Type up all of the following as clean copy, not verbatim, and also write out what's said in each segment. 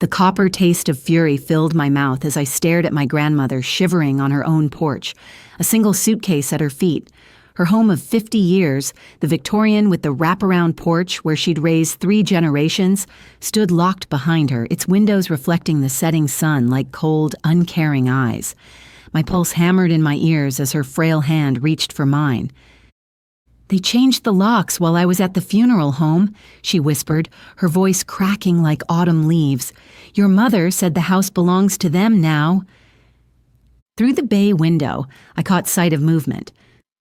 The copper taste of fury filled my mouth as I stared at my grandmother shivering on her own porch, a single suitcase at her feet. Her home of 50 years, the Victorian with the wraparound porch where she'd raised 3 generations, stood locked behind her, its windows reflecting the setting sun like cold, uncaring eyes. My pulse hammered in my ears as her frail hand reached for mine. "They changed the locks while I was at the funeral home," she whispered, her voice cracking like autumn leaves. "Your mother said the house belongs to them now." Through the bay window, I caught sight of movement.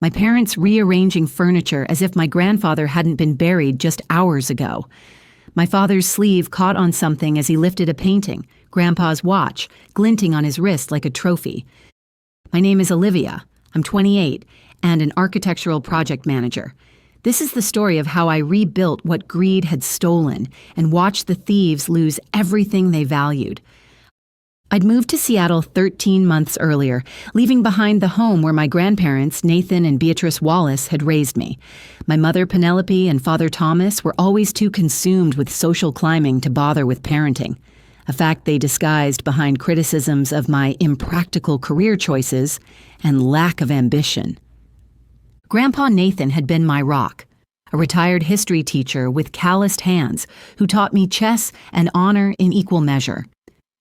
My parents rearranging furniture as if my grandfather hadn't been buried just hours ago. My father's sleeve caught on something as he lifted a painting, Grandpa's watch, glinting on his wrist like a trophy. "My name is Olivia. I'm 28, and an architectural project manager. This is the story of how I rebuilt what greed had stolen and watched the thieves lose everything they valued." I'd moved to Seattle 13 months earlier, leaving behind the home where my grandparents, Nathan and Beatrice Wallace, had raised me. My mother, Penelope, and father, Thomas, were always too consumed with social climbing to bother with parenting, a fact they disguised behind criticisms of my impractical career choices and lack of ambition. Grandpa Nathan had been my rock, a retired history teacher with calloused hands who taught me chess and honor in equal measure.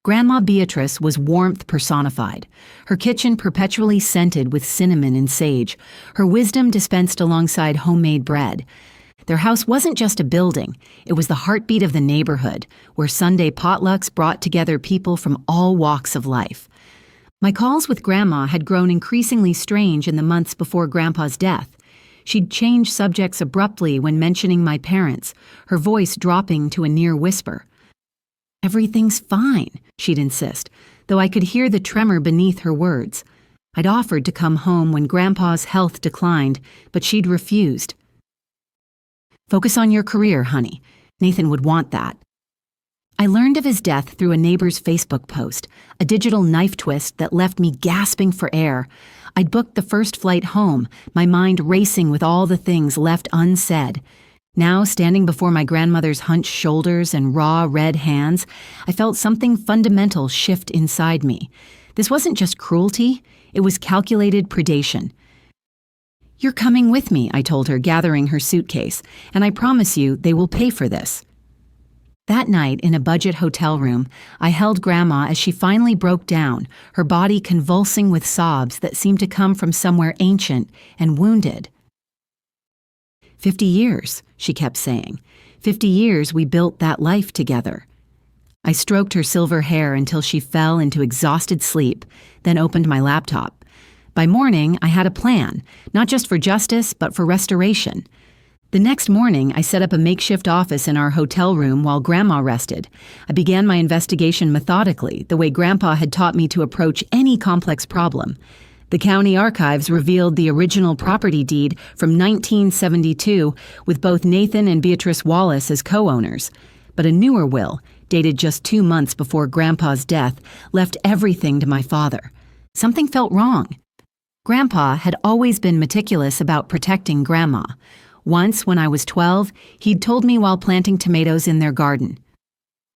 Grandma Beatrice was warmth personified, her kitchen perpetually scented with cinnamon and sage, her wisdom dispensed alongside homemade bread. Their house wasn't just a building, it was the heartbeat of the neighborhood, where Sunday potlucks brought together people from all walks of life. My calls with Grandma had grown increasingly strange in the months before Grandpa's death. She'd change subjects abruptly when mentioning my parents, her voice dropping to a near whisper. "Everything's fine," she'd insist, though I could hear the tremor beneath her words. I'd offered to come home when Grandpa's health declined, but she'd refused. "Focus on your career, honey. Nathan would want that." I learned of his death through a neighbor's Facebook post, a digital knife twist that left me gasping for air. I'd booked the first flight home, my mind racing with all the things left unsaid. Now, standing before my grandmother's hunched shoulders and raw, red hands, I felt something fundamental shift inside me. This wasn't just cruelty, it was calculated predation. "You're coming with me," I told her, gathering her suitcase, "and I promise you they will pay for this." That night, in a budget hotel room, I held Grandma as she finally broke down, her body convulsing with sobs that seemed to come from somewhere ancient and wounded. 50 years, she kept saying. 50 years we built that life together. I stroked her silver hair until she fell into exhausted sleep, then opened my laptop. By morning, I had a plan, not just for justice, but for restoration. The next morning, I set up a makeshift office in our hotel room while Grandma rested. I began my investigation methodically, the way Grandpa had taught me to approach any complex problem. The county archives revealed the original property deed from 1972 with both Nathan and Beatrice Wallace as co-owners. But a newer will, dated just 2 months before Grandpa's death, left everything to my father. Something felt wrong. Grandpa had always been meticulous about protecting Grandma. Once, when I was 12, he'd told me while planting tomatoes in their garden,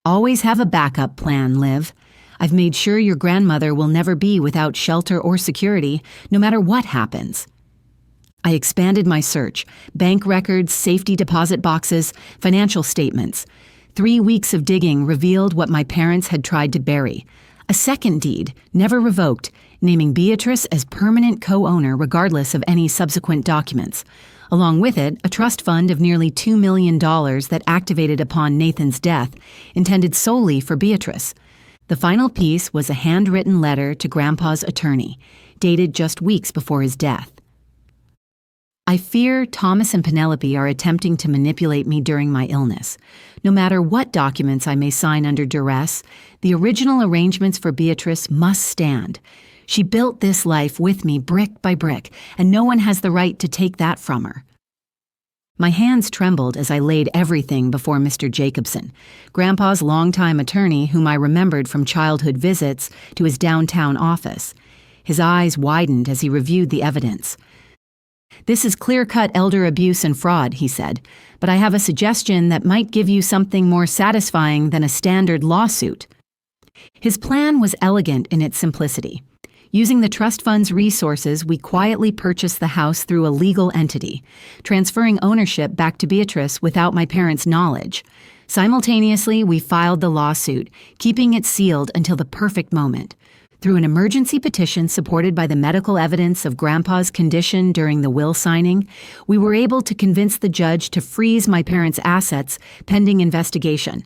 "Always have a backup plan, Liv. I've made sure your grandmother will never be without shelter or security, no matter what happens." I expanded my search, bank records, safety deposit boxes, financial statements. 3 weeks of digging revealed what my parents had tried to bury. A second deed, never revoked, naming Beatrice as permanent co-owner regardless of any subsequent documents. Along with it, a trust fund of nearly $2 million that activated upon Nathan's death, intended solely for Beatrice. The final piece was a handwritten letter to Grandpa's attorney, dated just weeks before his death. I fear Thomas and Penelope are attempting to manipulate me during my illness. No matter what documents I may sign under duress, the original arrangements for Beatrice must stand. She built this life with me brick by brick, and no one has the right to take that from her. My hands trembled as I laid everything before Mr. Jacobson, Grandpa's longtime attorney whom I remembered from childhood visits to his downtown office. His eyes widened as he reviewed the evidence. "This is clear-cut elder abuse and fraud," he said, "but I have a suggestion that might give you something more satisfying than a standard lawsuit." His plan was elegant in its simplicity. Using the trust fund's resources, we quietly purchased the house through a legal entity, transferring ownership back to Beatrice without my parents' knowledge. Simultaneously, we filed the lawsuit, keeping it sealed until the perfect moment. Through an emergency petition supported by the medical evidence of Grandpa's condition during the will signing, we were able to convince the judge to freeze my parents' assets pending investigation.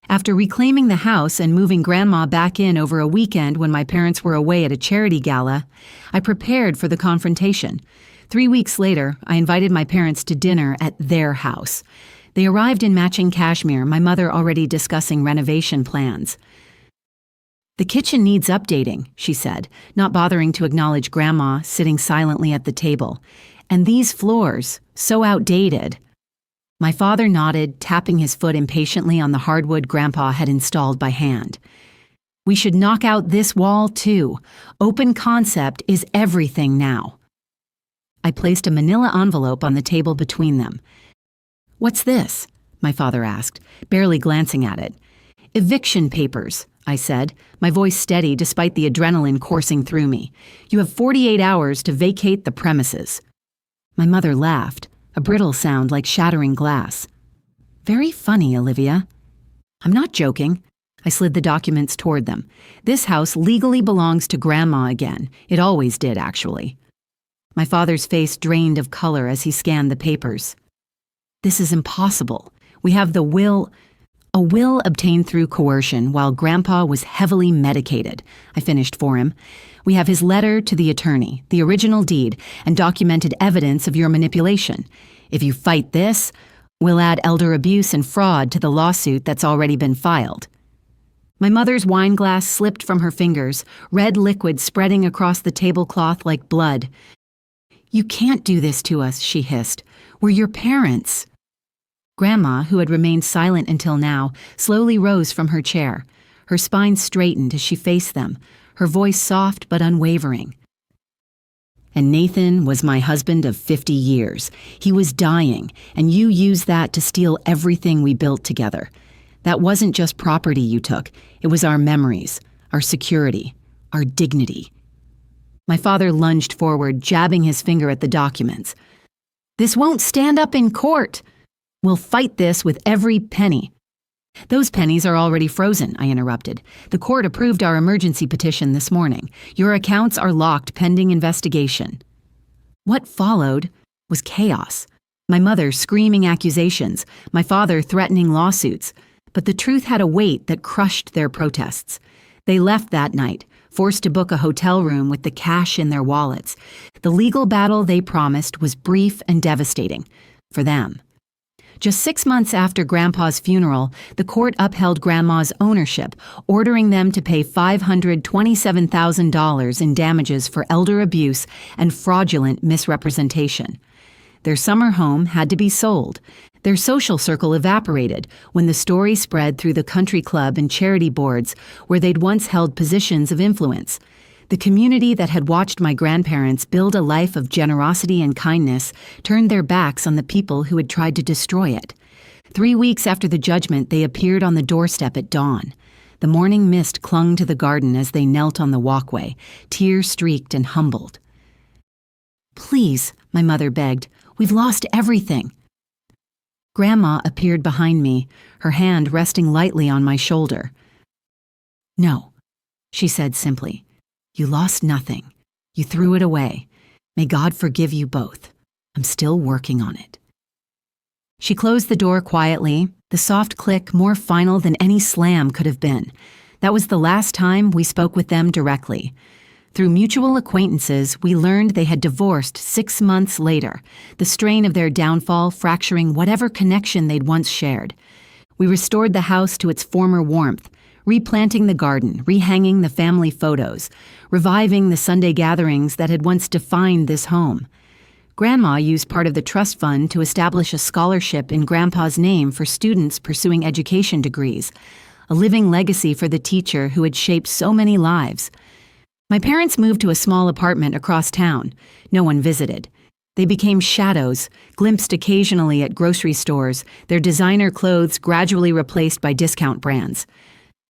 After reclaiming the house and moving Grandma back in over a weekend when my parents were away at a charity gala, I prepared for the confrontation. 3 weeks later, I invited my parents to dinner at their house. They arrived in matching cashmere, my mother already discussing renovation plans. "The kitchen needs updating," she said, not bothering to acknowledge Grandma sitting silently at the table. "And these floors, so outdated." My father nodded, tapping his foot impatiently on the hardwood Grandpa had installed by hand. "We should knock out this wall, too. Open concept is everything now." I placed a manila envelope on the table between them. "What's this?" my father asked, barely glancing at it. "Eviction papers," I said, my voice steady despite the adrenaline coursing through me. "You have 48 hours to vacate the premises." My mother laughed, a brittle sound like shattering glass. "Very funny, Olivia." "I'm not joking." I slid the documents toward them. "This house legally belongs to Grandma again. It always did, actually." My father's face drained of color as he scanned the papers. "This is impossible. We have the will..." "A will obtained through coercion while Grandpa was heavily medicated," I finished for him. "We have his letter to the attorney, the original deed, and documented evidence of your manipulation. If you fight this, we'll add elder abuse and fraud to the lawsuit that's already been filed." My mother's wine glass slipped from her fingers, red liquid spreading across the tablecloth like blood. "You can't do this to us," she hissed. "We're your parents." Grandma, who had remained silent until now, slowly rose from her chair. Her spine straightened as she faced them, her voice soft but unwavering. "And Nathan was my husband of 50 years. He was dying, and you used that to steal everything we built together. That wasn't just property you took. It was our memories, our security, our dignity." My father lunged forward, jabbing his finger at the documents. "This won't stand up in court. We'll fight this with every penny." "Those pennies are already frozen," I interrupted. "The court approved our emergency petition this morning. Your accounts are locked pending investigation." What followed was chaos. My mother screaming accusations, my father threatening lawsuits. But the truth had a weight that crushed their protests. They left that night, forced to book a hotel room with the cash in their wallets. The legal battle they promised was brief and devastating. For them. Just 6 months after Grandpa's funeral, the court upheld Grandma's ownership, ordering them to pay $527,000 in damages for elder abuse and fraudulent misrepresentation. Their summer home had to be sold. Their social circle evaporated when the story spread through the country club and charity boards where they'd once held positions of influence. The community that had watched my grandparents build a life of generosity and kindness turned their backs on the people who had tried to destroy it. 3 weeks after the judgment, they appeared on the doorstep at dawn. The morning mist clung to the garden as they knelt on the walkway, tear-streaked and humbled. "Please," my mother begged, "we've lost everything." Grandma appeared behind me, her hand resting lightly on my shoulder. "No," she said simply. "You lost nothing. You threw it away. May God forgive you both. I'm still working on it." She closed the door quietly, the soft click more final than any slam could have been. That was the last time we spoke with them directly. Through mutual acquaintances, we learned they had divorced 6 months later, the strain of their downfall fracturing whatever connection they'd once shared. We restored the house to its former warmth, replanting the garden, rehanging the family photos, reviving the Sunday gatherings that had once defined this home. Grandma used part of the trust fund to establish a scholarship in Grandpa's name for students pursuing education degrees, a living legacy for the teacher who had shaped so many lives. My parents moved to a small apartment across town. No one visited. They became shadows, glimpsed occasionally at grocery stores, their designer clothes gradually replaced by discount brands.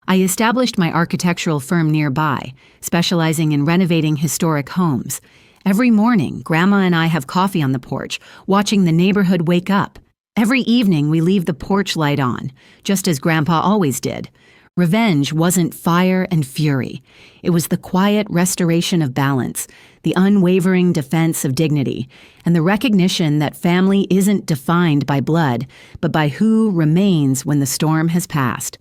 I established my architectural firm nearby, specializing in renovating historic homes. Every morning, Grandma and I have coffee on the porch, watching the neighborhood wake up. Every evening, we leave the porch light on, just as Grandpa always did. Revenge wasn't fire and fury. It was the quiet restoration of balance, the unwavering defense of dignity, and the recognition that family isn't defined by blood, but by who remains when the storm has passed.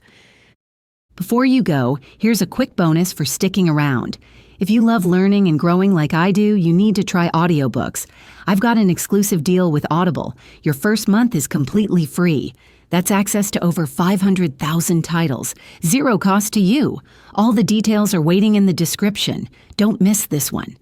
Before you go, here's a quick bonus for sticking around. If you love learning and growing like I do, you need to try audiobooks. I've got an exclusive deal with Audible. Your first month is completely free. That's access to over 500,000 titles. Zero cost to you. All the details are waiting in the description. Don't miss this one.